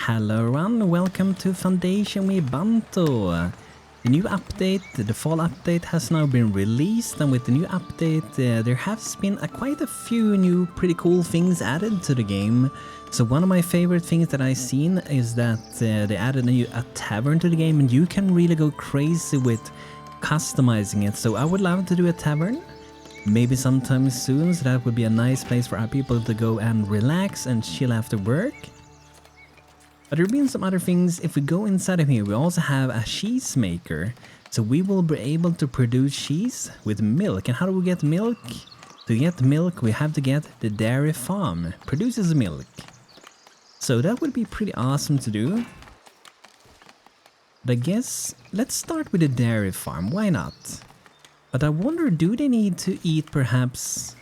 Hello everyone, welcome to Foundation with Banto. The new update, the fall update has now been released, and with the new update there has been quite a few new pretty cool things added to the game. So one of my favorite things that I've seen is that they added a tavern to the game, and you can really go crazy with customizing it. So I would love to do a tavern, maybe sometime soon, so that would be a nice place for our people to go and relax and chill after work. But there have been some other things. If we go inside of here, we also have a cheese maker. So we will be able to produce cheese with milk. And how do we get milk? To get milk, we have to get the dairy farm. Produces milk. So that would be pretty awesome to do. But I guess, let's start with the dairy farm. Why not? But I wonder, do they need to eat perhaps...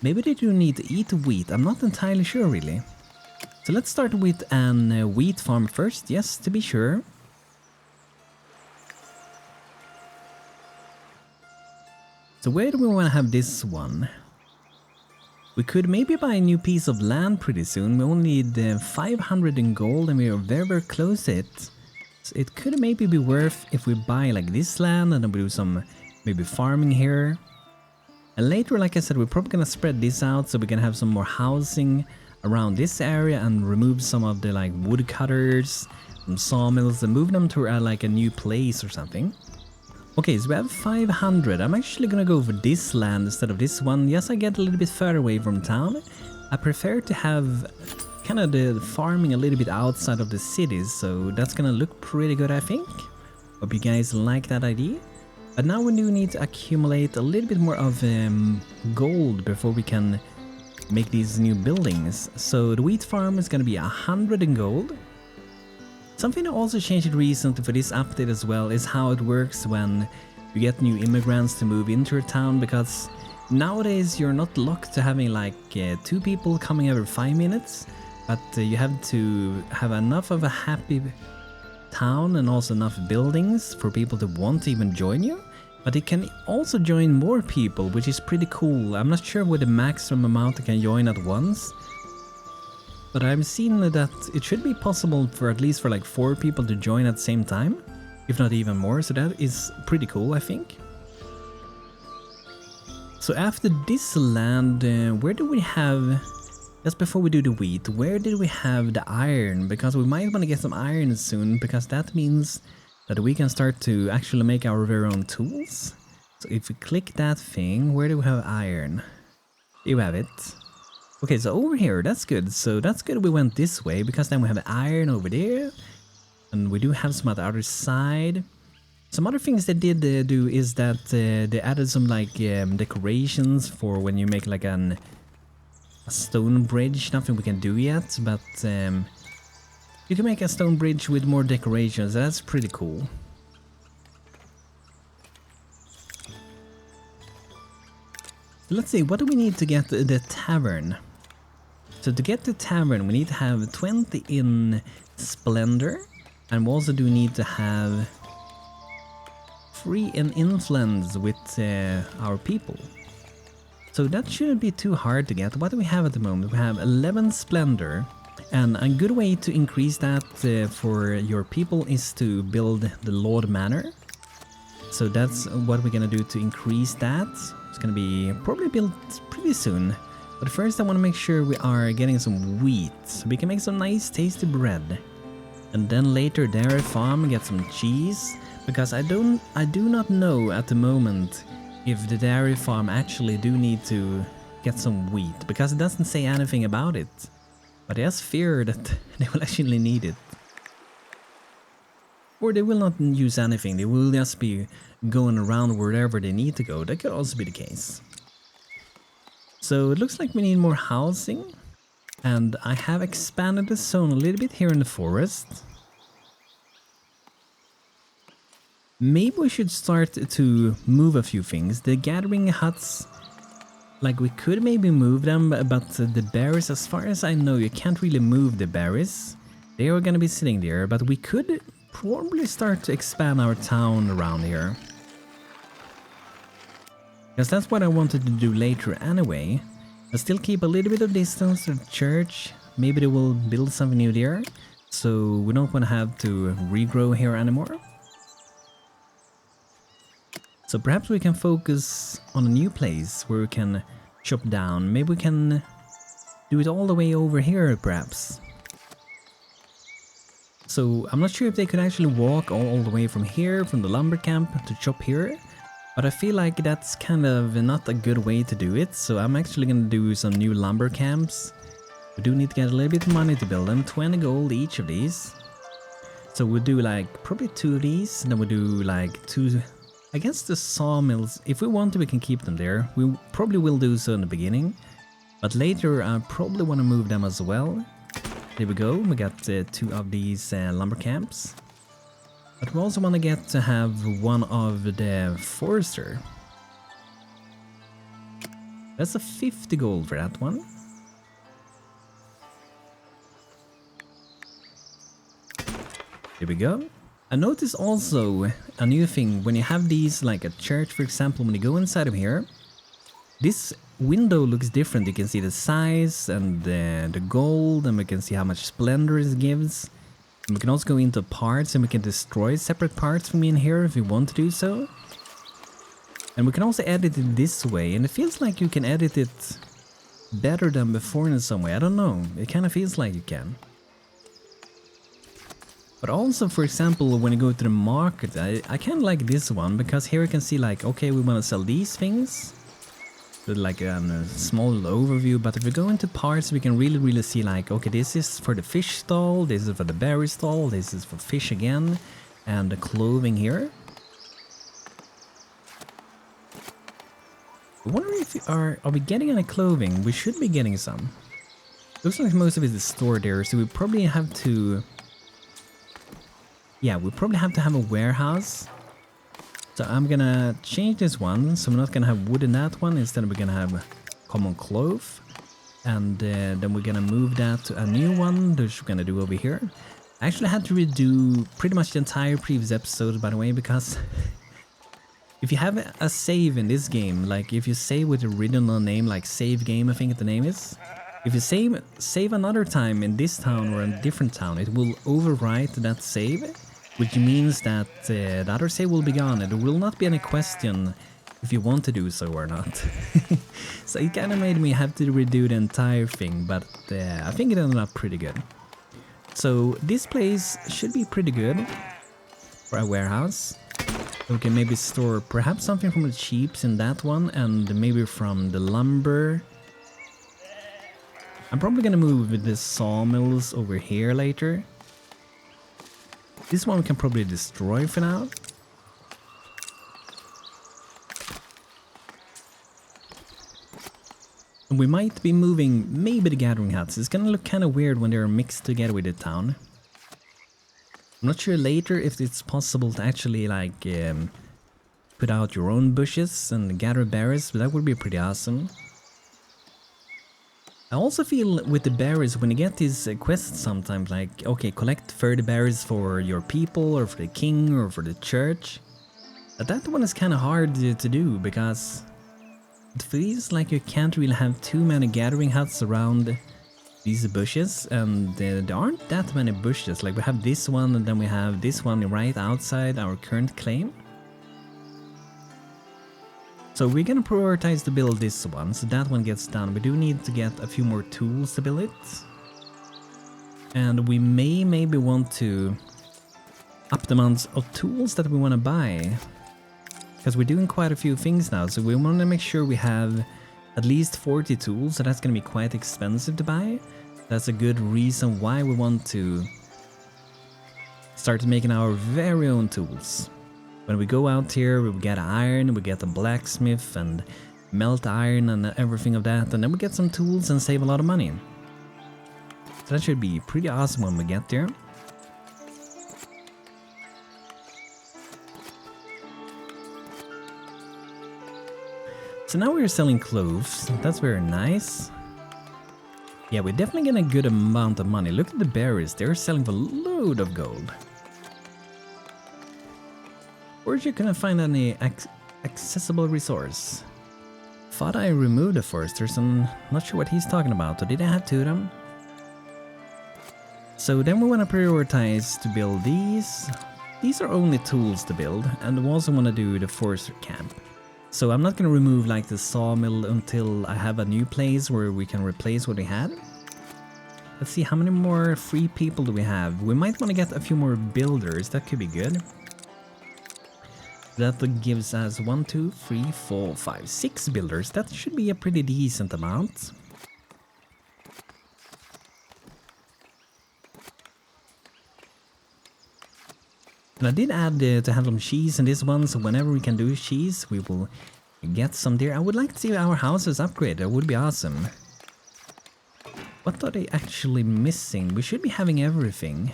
Maybe they do need to eat wheat. I'm not entirely sure really. So let's start with an wheat farm first, yes, to be sure. So where do we want to have this one? We could maybe buy a new piece of land pretty soon. We only need 500 in gold and we are very, very close to it. So it could maybe be worth if we buy like this land and then we do some maybe farming here. And later, like I said, we're probably going to spread this out so we can have some more housing around this area and remove some of the like woodcutters from sawmills and move them to like a new place or something. Okay, so we have 500. I'm actually gonna go for this land instead of this one. Yes, I get a little bit further away from town. I prefer to have kind of the farming a little bit outside of the cities, so that's gonna look pretty good, I think. Hope you guys like that idea. But now we do need to accumulate a little bit more of gold before we can make these new buildings. So the wheat farm is going to be 100 in gold. Something that also changed recently for this update as well is how it works when you get new immigrants to move into your town, because nowadays you're not locked to having like 2 people coming every 5 minutes, but you have to have enough of a happy town and also enough buildings for people to want to even join you. But it can also join more people, which is pretty cool. I'm not sure what the maximum amount it can join at once, but I've seen that it should be possible for at least for like 4 people to join at the same time, if not even more, so that is pretty cool, I think. So after this land, where do we have, just before we do the wheat, where did we have the iron? Because we might want to get some iron soon, because that means that we can start to actually make our very own tools. So if we click that thing, where do we have iron? You have it. Okay, so over here, that's good. So that's good we went this way, because then we have iron over there. And we do have some on the other side. Some other things they did do is that they added some like decorations for when you make like a stone bridge. Nothing we can do yet, but you can make a stone bridge with more decorations. That's pretty cool. Let's see, what do we need to get the tavern? So to get the tavern, we need to have 20 in splendor, and we also do need to have 3 in influence with our people. So that shouldn't be too hard to get. What do we have at the moment? We have 11 splendor. And a good way to increase that for your people is to build the Lord Manor. So that's what we're gonna do to increase that. It's gonna be probably built pretty soon. But first I want to make sure we are getting some wheat, so we can make some nice tasty bread. And then later dairy farm, get some cheese. Because I do not know at the moment if the dairy farm actually do need to get some wheat, because it doesn't say anything about it. But I just fear that they will actually need it. Or they will not use anything, they will just be going around wherever they need to go. That could also be the case. So it looks like we need more housing. And I have expanded the zone a little bit here in the forest. Maybe we should start to move a few things. The gathering huts, like we could maybe move them, but the berries, as far as I know, you can't really move the berries. They are gonna be sitting there, but we could probably start to expand our town around here. Because that's what I wanted to do later anyway. I still keep a little bit of distance to the church. Maybe they will build something new there. So we don't want to have to regrow here anymore. So perhaps we can focus on a new place where we can chop down. Maybe we can do it all the way over here, perhaps. So I'm not sure if they could actually walk all the way from here, from the lumber camp, to chop here. But I feel like that's kind of not a good way to do it. So I'm actually going to do some new lumber camps. We do need to get a little bit of money to build them. 20 gold each of these. So we'll do like probably 2 of these. And then we'll do like 2... I guess the sawmills, if we want to, we can keep them there. We probably will do so in the beginning. But later I probably want to move them as well. There we go, we got 2 of these lumber camps. But we also want to get to have one of the forester. That's a 50 gold for that one. There we go. I noticed also a new thing when you have these, like a church for example, when you go inside of here, this window looks different. You can see the size and the gold, and we can see how much splendor it gives. And we can also go into parts and we can destroy separate parts from in here if we want to do so. And we can also edit it this way, and it feels like you can edit it better than before in some way. I don't know, it kind of feels like you can. But also, for example, when you go to the market, I kind of like this one, because here you can see like, okay, we want to sell these things. So like a small overview, but if we go into parts, we can really see like, okay, this is for the fish stall, this is for the berry stall, this is for fish again, and the clothing here. I wonder if we are we getting any clothing? We should be getting some. Looks like most of it is stored there, so we probably have to... Yeah, we probably have to have a warehouse. So I'm gonna change this one, so we're not gonna have wood in that one, instead we're gonna have common cloth. And then we're gonna move that to a new one, which we're gonna do over here. I actually had to redo pretty much the entire previous episode, by the way, because if you have a save in this game, like if you save with the original name, like save game I think the name is, if you save another time in this town or in a different town, it will overwrite that save, which means that the other save will be gone and there will not be any question if you want to do so or not. So it kind of made me have to redo the entire thing, but I think it ended up pretty good. So this place should be pretty good for a warehouse. We can maybe store perhaps something from the sheeps in that one, and maybe from the lumber. I'm probably gonna move the sawmills over here later. This one we can probably destroy for now. And we might be moving maybe the gathering huts. It's gonna look kind of weird when they're mixed together with the town. I'm not sure later if it's possible to actually like put out your own bushes and gather berries, but that would be pretty awesome. I also feel with the berries, when you get these quests sometimes, like, okay, collect 30 berries for your people, or for the king, or for the church. That one is kind of hard to do, because it feels like you can't really have too many gathering huts around these bushes, and there aren't that many bushes. Like we have this one, and then we have this one right outside our current claim. So we're gonna prioritize to build this one, so that one gets done. We do need to get a few more tools to build it. And we maybe want to up the amount of tools that we want to buy. Because we're doing quite a few things now, so we want to make sure we have at least 40 tools, so that's going to be quite expensive to buy. That's a good reason why we want to start making our very own tools. When we go out here, we get iron, we get a blacksmith and melt iron and everything of that, and then we get some tools and save a lot of money. So that should be pretty awesome when we get there. So now we're selling clothes, that's very nice. Yeah, we're definitely getting a good amount of money. Look at the berries, they're selling for a load of gold. Or you couldn't find any accessible resource. Thought I removed the foresters, and not sure what he's talking about. Or did I have two of them? So then we want to prioritize to build these. These are only tools to build, and we also want to do the forester camp. So I'm not going to remove like the sawmill until I have a new place where we can replace what we had. Let's see, how many more free people do we have? We might want to get a few more builders, that could be good. That gives us 1, 2, 3, 4, 5, 6 builders. That should be a pretty decent amount. And I did add to have some cheese in this one, so whenever we can do cheese, we will get some there. I would like to see our houses upgraded, that would be awesome. What are they actually missing? We should be having everything.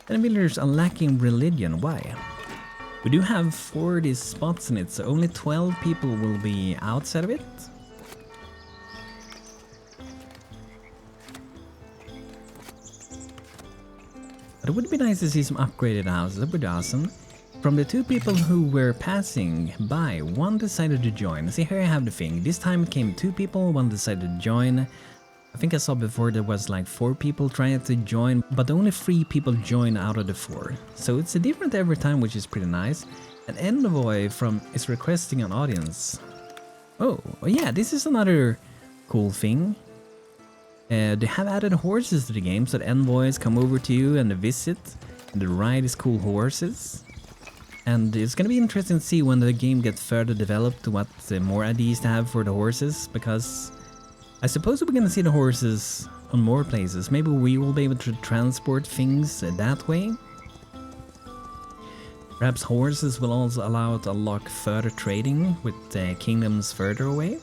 And villagers are lacking religion, why? We do have 40 spots in it, so only 12 people will be outside of it. But it would be nice to see some upgraded houses, that would be awesome. From the 2 people who were passing by, 1 decided to join. See, here I have the thing. This time it came 2 people, 1 decided to join. I think I saw before there was like 4 people trying to join, but only 3 people join out of the 4. So it's a different every time, which is pretty nice. And Envoy is requesting an audience. Oh, yeah, this is another cool thing. They have added horses to the game, so the envoys come over to you and they visit, and they ride these cool horses. And it's gonna be interesting to see when the game gets further developed what more ideas to have for the horses, because I suppose we're gonna see the horses on more places. Maybe we will be able to transport things that way. Perhaps horses will also allow to unlock further trading with kingdoms further away.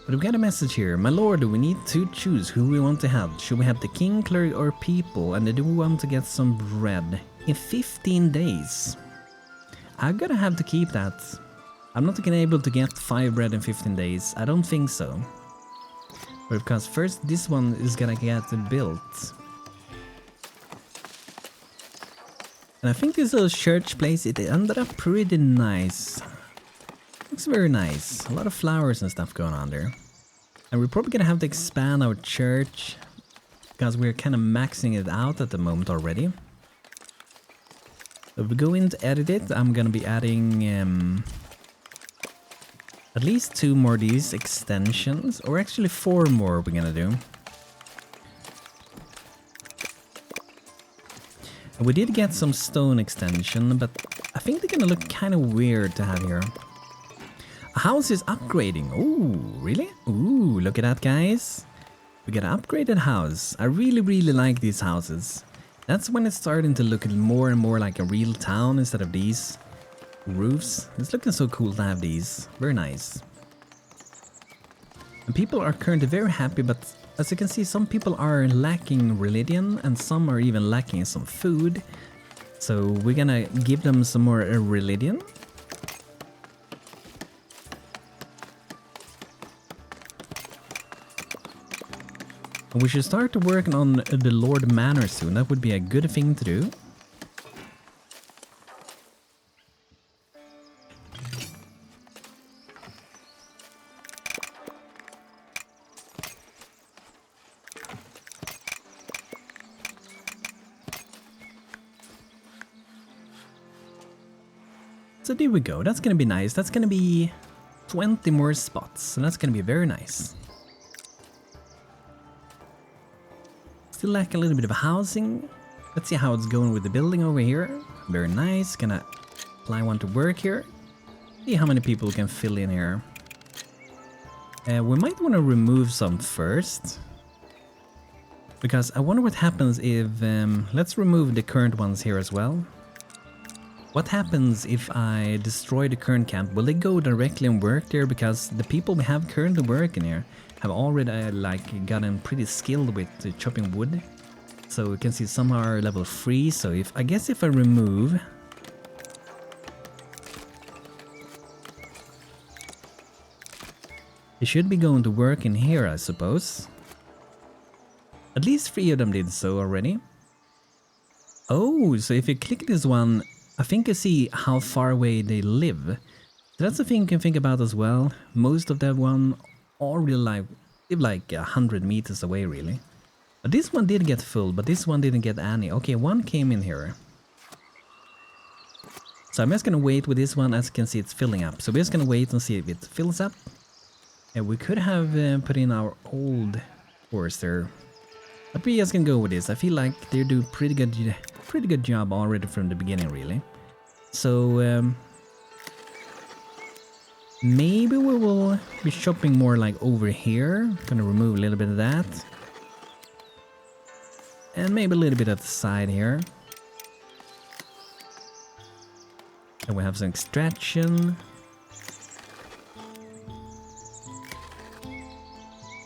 But we got a message here. My lord, we need to choose who we want to have. Should we have the king, cleric, or people? And do we want to get some bread in 15 days? I'm gonna have to keep that. I'm not gonna be able to get 5 bread in 15 days. I don't think so. But because first this one is gonna get built. And I think this little church place, it ended up pretty nice. Looks very nice. A lot of flowers and stuff going on there. And we're probably gonna have to expand our church because we're kind of maxing it out at the moment already. If we go into edit it, I'm gonna be adding at least 2 more of these extensions, or actually 4 more we're gonna do. And we did get some stone extension, but I think they're gonna look kind of weird to have here. A house is upgrading. Ooh, really? Ooh, look at that, guys. We got an upgraded house. I really like these houses. That's when it's starting to look more and more like a real town instead of these roofs. It's looking so cool to have these. Very nice. And people are currently very happy, but as you can see, some people are lacking religion and some are even lacking some food. So we're gonna give them some more religion. We should start working on the Lord Manor soon. That would be a good thing to do. So there we go. That's gonna be nice. That's gonna be 20 more spots. So that's gonna be very nice. Still lack a little bit of housing. Let's see how it's going with the building over here. Very nice. Gonna apply one to work here. See how many people can fill in here. We might want to remove some first. Because I wonder what happens if... let's remove the current ones here as well. What happens if I destroy the current camp? Will they go directly and work there? Because the people we have currently working here have already gotten pretty skilled with chopping wood. So you can see some are level 3. So I guess if I remove... They should be going to work in here, I suppose. At least 3 of them did so already. Oh, so if you click this one, I think you see how far away they live. So that's a thing you can think about as well. Most of that one already live like 100 meters away, really. But this one did get full, but this one didn't get any. Okay, one came in here. So I'm just gonna wait with this one. As you can see, it's filling up. So we're just gonna wait and see if it fills up. And we could have put in our old forester, but we just can go with this. I feel like they do pretty good job already from the beginning, really. So maybe we will be shopping more like over here. Gonna remove a little bit of that, and maybe a little bit at the side here. And we have some extraction.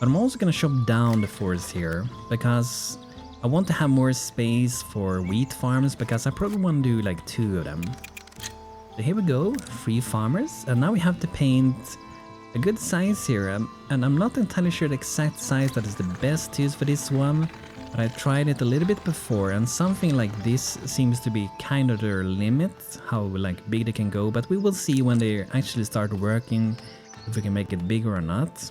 But I'm also gonna chop down the forest here because I want to have more space for wheat farms, because I probably want to do like 2 of them. So here we go, 3 farmers, and now we have to paint a good size here. And I'm not entirely sure the exact size that is the best to use for this one, but I tried it a little bit before, and something like this seems to be kind of their limit, how like big they can go. But we will see when they actually start working if we can make it bigger or not.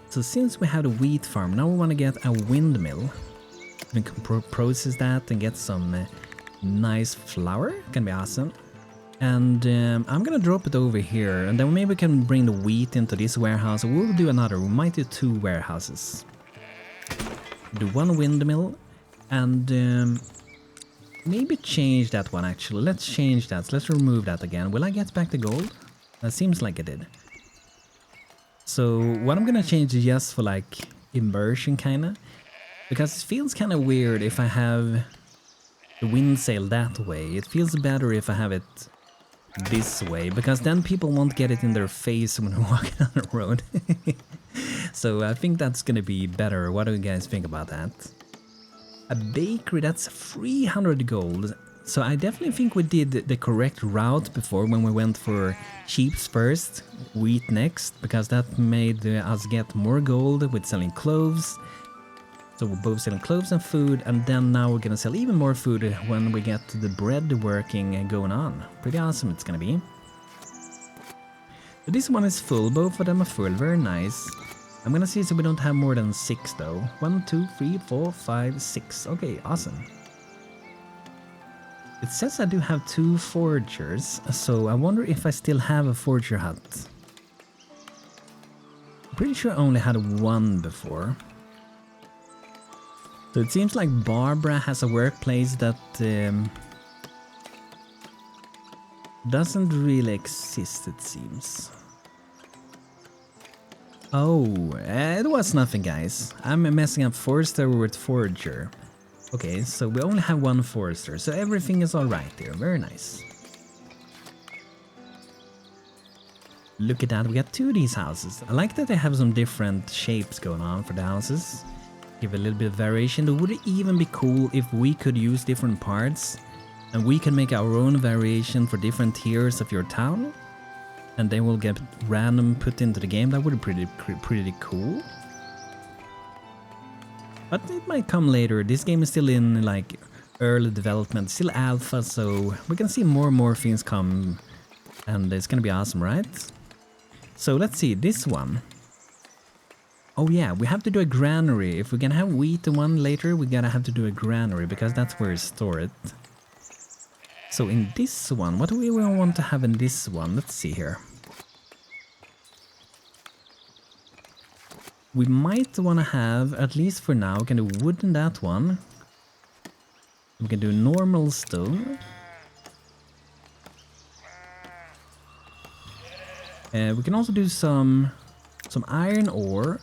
So since we have the wheat farm, now we want to get a windmill. We can process that and get some nice flour. Can be awesome. And I'm gonna drop it over here, and then maybe we can bring the wheat into this warehouse. We'll do another. We might do 2 warehouses. Do 1 windmill, and maybe change that one actually. Let's change that. So let's remove that again. Will I get back the gold? That seems like it did. So what I'm gonna change is just for like immersion kinda, because it feels kinda weird if I have the wind sail that way. It feels better if I have it this way, because then people won't get it in their face when they're walking on the road. So I think that's gonna be better. What do you guys think about that? A bakery, that's 300 gold. So I definitely think we did the correct route before when we went for sheeps first, wheat next, because that made us get more gold with selling cloves. So we're both selling cloves and food, and then now we're gonna sell even more food when we get the bread working going on. Pretty awesome it's gonna be. So this one is full, both of them are full, very nice. I'm gonna see so we don't have more than 6 though. 1, 2, 3, 4, 5, 6. Okay, awesome. It says I do have 2 foragers, so I wonder if I still have a forager hut. I'm pretty sure I only had 1 before. So it seems like Barbara has a workplace that doesn't really exist, it seems. Oh, it was nothing, guys. I'm messing up forester with forager. Okay, so we only have 1 forester, so everything is alright there. Very nice. Look at that, we got 2 of these houses. I like that they have some different shapes going on for the houses. Give a little bit of variation. It would even be cool if we could use different parts and we can make our own variation for different tiers of your town, and they will get random put into the game. That would be pretty cool. But it might come later. This game is still in like early development, still alpha, so we can see more and more things come, and it's gonna be awesome, right? So let's see this one. Oh yeah, we have to do a granary. If we can have wheat in one later, we gotta have to do a granary, because that's where we store it. So in this one, what do we want to have in this one? Let's see here. We might want to have, at least for now, we can do wood in that one. We can do normal stone. We can also do some iron ore,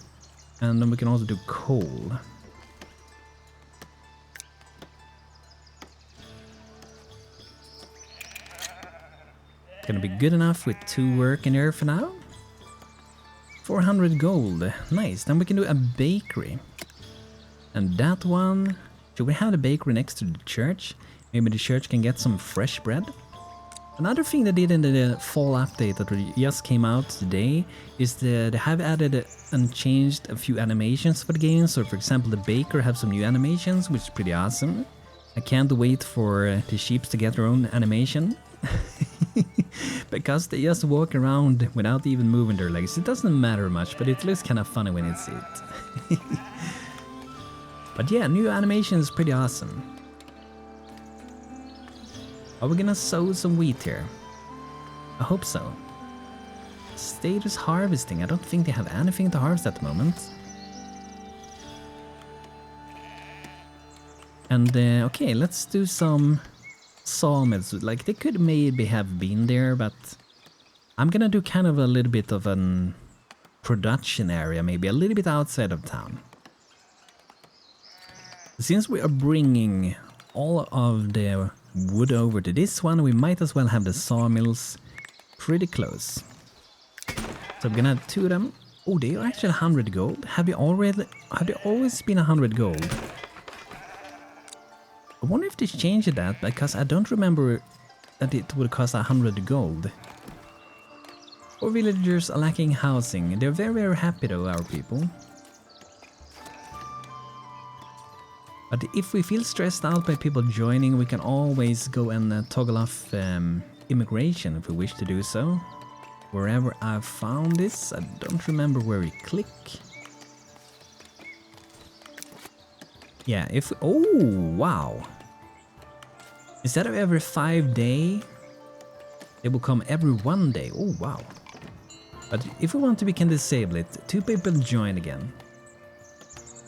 and then we can also do coal. Gonna be good enough with 2 work in there for now. 400 gold, nice. Then we can do a bakery. And that one, should we have the bakery next to the church? Maybe the church can get some fresh bread. Another thing they did in the fall update that just came out today is they have added and changed a few animations for the game. So for example, the baker have some new animations, which is pretty awesome. I can't wait for the sheep to get their own animation. Because they just walk around without even moving their legs. It doesn't matter much, but it looks kind of funny when it's it. But yeah, new animation is pretty awesome. Are we gonna sow some wheat here? I hope so. Status harvesting. I don't think they have anything to harvest at the moment. And okay, let's do some sawmills. Like, they could maybe have been there, but I'm gonna do kind of a little bit of an production area, maybe a little bit outside of town. Since we are bringing all of the wood over to this one, we might as well have the sawmills pretty close. So I'm gonna add 2 of them. Oh, they are actually 100 gold. Have they always been 100 gold? I wonder if they changed that, because I don't remember that it would cost 100 gold. Our villagers are lacking housing. They're very, very happy though, our people. But if we feel stressed out by people joining, we can always go and toggle off immigration if we wish to do so. Wherever I've found this, I don't remember where we click. Yeah, if... Oh, wow. Instead of every 5 days, it will come every 1 day. Oh, wow. But if we want to, we can disable it. 2 people join again.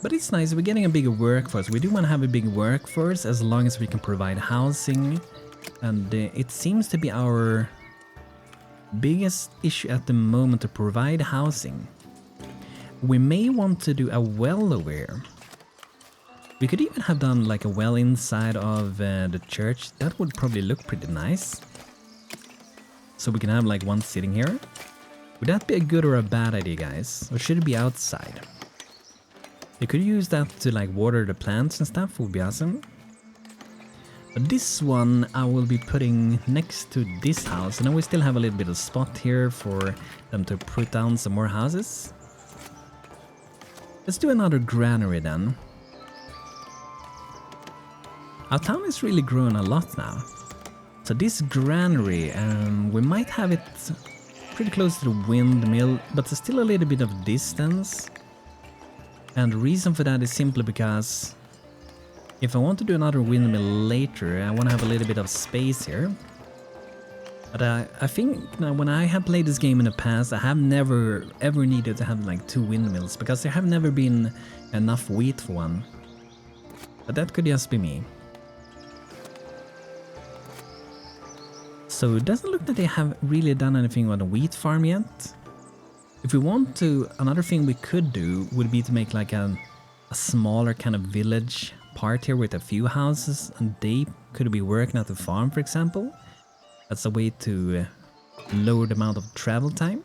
But it's nice, we're getting a bigger workforce. We do want to have a big workforce as long as we can provide housing. And it seems to be our biggest issue at the moment, to provide housing. We may want to do a well over here. We could even have done like a well inside of the church. That would probably look pretty nice. So we can have like one sitting here. Would that be a good or a bad idea, guys? Or should it be outside? They could use that to like water the plants and stuff, would be awesome. But this one I will be putting next to this house, and then we still have a little bit of spot here for them to put down some more houses. Let's do another granary then. Our town is really growing a lot now. So this granary, we might have it pretty close to the windmill, but there's still a little bit of distance. And the reason for that is simply because if I want to do another windmill later, I want to have a little bit of space here. But I think when I have played this game in the past, I have never ever needed to have like 2 windmills, because there have never been enough wheat for one. But that could just be me. So it doesn't look that they have really done anything on the wheat farm yet. If we want to, another thing we could do would be to make like a smaller kind of village part here with a few houses, and they could be working at the farm, for example. That's a way to lower the amount of travel time.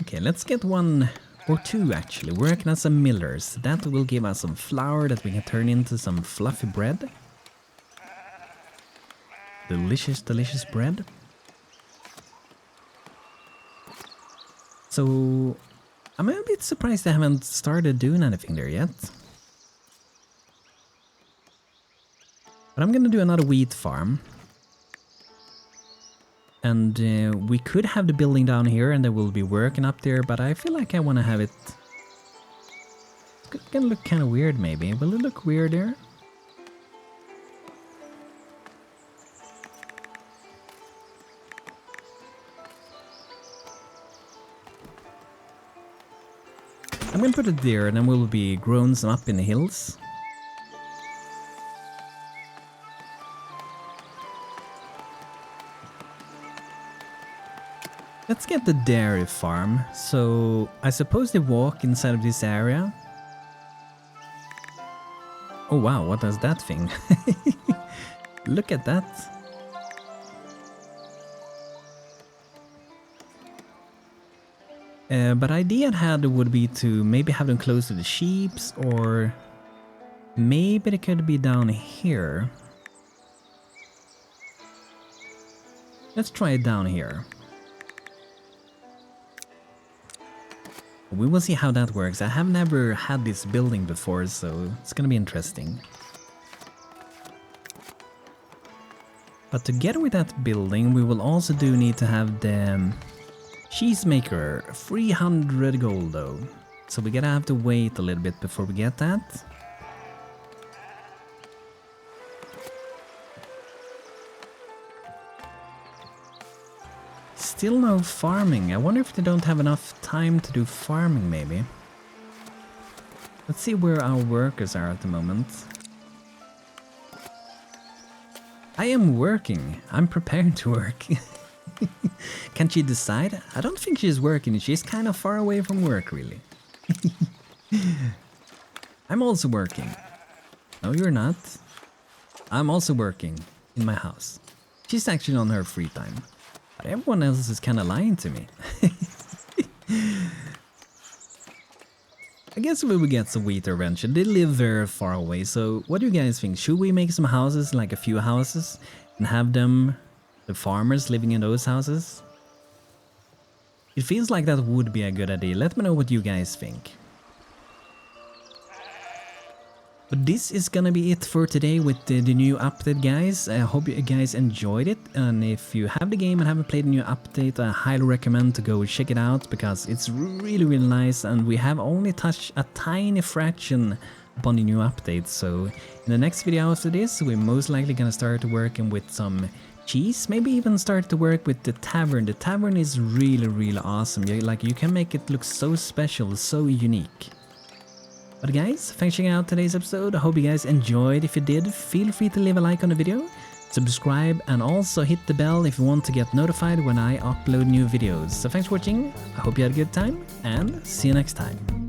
Okay, let's get 1 or 2 actually working as some millers. That will give us some flour that we can turn into some fluffy bread. Delicious, delicious bread. So I'm a bit surprised they haven't started doing anything there yet. But I'm gonna do another wheat farm. And we could have the building down here and they will be working up there, but I feel like I want to have it... It's gonna look kind of weird maybe. Will it look weird there? I'm gonna put it there, and then we'll be growing some up in the hills. Let's get the dairy farm. So I suppose they walk inside of this area. Oh wow, what is that thing? Look at that. But idea I had would be to maybe have them close to the sheeps, or maybe they could be down here. Let's try it down here. We will see how that works. I have never had this building before, so it's gonna be interesting. But together with that building, we will also need to have the cheesemaker. 300 gold though. So we're gonna have to wait a little bit before we get that. Still no farming. I wonder if they don't have enough time to do farming maybe. Let's see where our workers are at the moment. I am working. I'm preparing to work. Can she decide? I don't think she's working. She's kind of far away from work, really. I'm also working. No, you're not. I'm also working in my house. She's actually on her free time. But everyone else is kind of lying to me. I guess we will get some wheat eventually. They live very far away, so what do you guys think? Should we make some houses, like a few houses, and have them, the farmers living in those houses? It feels like that would be a good idea. Let me know what you guys think. But this is gonna be it for today with the new update, guys. I hope you guys enjoyed it, and if you have the game and haven't played the new update, I highly recommend to go check it out because it's really nice, and we have only touched a tiny fraction upon the new update. So in the next video after this, we're most likely gonna start working with some cheese, maybe even start to work with the tavern. The tavern is really awesome. You can make it look so special, so unique. But guys, thanks for checking out today's episode. I hope you guys enjoyed. If you did, feel free to leave a like on the video, subscribe, and also hit the bell if you want to get notified when I upload new videos. So thanks for watching, I hope you had a good time, and see you next time.